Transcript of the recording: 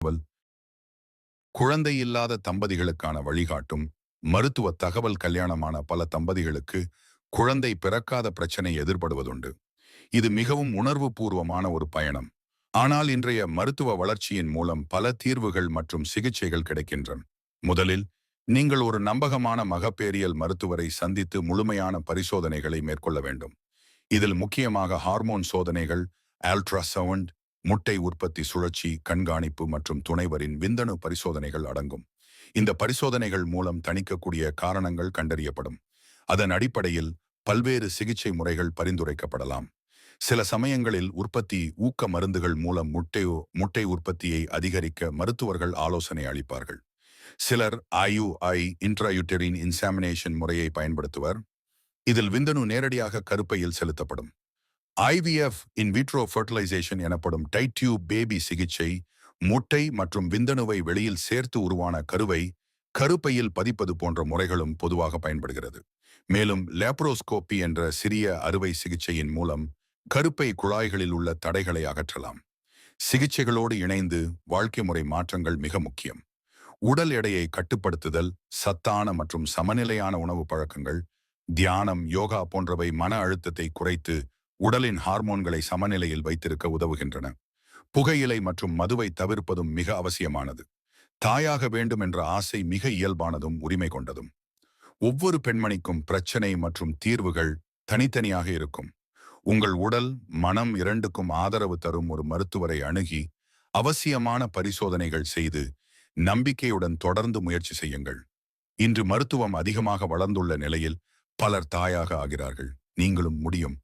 தகவல் குழந்தை இல்லாத தம்பதிகளுக்கான வழிகாட்டும் மருத்துவ தகவல். கல்யாணமான பல தம்பதிகளுக்கு குழந்தை பிறக்காத பிரச்சனை எதிர்படுவதுண்டு. இது மிகவும் உணர்வு பூர்வமான ஒரு பயணம். ஆனால் இன்றைய மருத்துவ வளர்ச்சியின் மூலம் பல தீர்வுகள் மற்றும் சிகிச்சைகள் கிடைக்கின்றன. முதலில் நீங்கள் ஒரு நம்பகமான மகப்பேறியல் மருத்துவரை சந்தித்து முழுமையான பரிசோதனைகளை மேற்கொள்ள வேண்டும். இதில் முக்கியமாக ஹார்மோன் சோதனைகள், அல்ட்ராசவுண்ட், முட்டை உற்பத்தி சுழற்சி கண்காணிப்பு மற்றும் துணைவரின் விந்தணு பரிசோதனைகள் அடங்கும். இந்த பரிசோதனைகள் மூலம் தணிக்கக்கூடிய காரணங்கள் கண்டறியப்படும். அதன் அடிப்படையில் பல்வேறு சிகிச்சை முறைகள் பரிந்துரைக்கப்படலாம். சில சமயங்களில் உற்பத்தி ஊக்க மருந்துகள் மூலம் முட்டை உற்பத்தியை அதிகரிக்க மருத்துவர்கள் ஆலோசனை அளிப்பார்கள். சிலர் IUI இன்ட்ராயூட்டரின் இன்சாமினேஷன் முறையை பயன்படுத்துவர். இதில் விந்தணு நேரடியாக கருப்பையில் செலுத்தப்படும். IVF இன்விட்ரோ ஃபெர்டிலைசேஷன் எனப்படும் டைட் டியூப் பேபி சிகிச்சை முட்டை மற்றும் விந்தணுவை வெளியில் சேர்த்து உருவான கருவை கருப்பையில் பதிப்பது போன்ற முறைகளும் பொதுவாக பயன்படுகிறது. மேலும் லேப்ரோஸ்கோப்பி என்ற சிறிய அறுவை சிகிச்சையின் மூலம் கருப்பை குழாய்களில் உள்ள தடைகளை அகற்றலாம். சிகிச்சைகளோடு இணைந்து வாழ்க்கை முறை மாற்றங்கள் மிக முக்கியம். உடல் எடையை கட்டுப்படுத்துதல், சத்தான மற்றும் சமநிலையான உணவு பழக்கங்கள், தியானம், யோகா போன்றவை மன அழுத்தத்தை குறைத்து உடலின் ஹார்மோன்களை சமநிலையில் வைத்திருக்க உதவுகின்றன. புகையிலை மற்றும் மதுவை தவிர்ப்பதும் மிக அவசியமானது. தாயாக வேண்டும் என்ற ஆசை மிக இயல்பானதும் உரிமை கொண்டதும். ஒவ்வொரு பெண்மணிக்கும் பிரச்சனை மற்றும் தீர்வுகள் தனித்தனியாக இருக்கும். உங்கள் உடல், மனம் இரண்டுக்கும் ஆதரவு தரும் ஒரு மருத்துவரை அணுகி அவசியமான பரிசோதனைகள் செய்து நம்பிக்கையுடன் தொடர்ந்து முயற்சி செய்யுங்கள். இன்று மருத்துவம் அதிகமாக வளர்ந்துள்ள நிலையில் பலர் தாயாக ஆகிறார்கள். நீங்களும் முடியும்.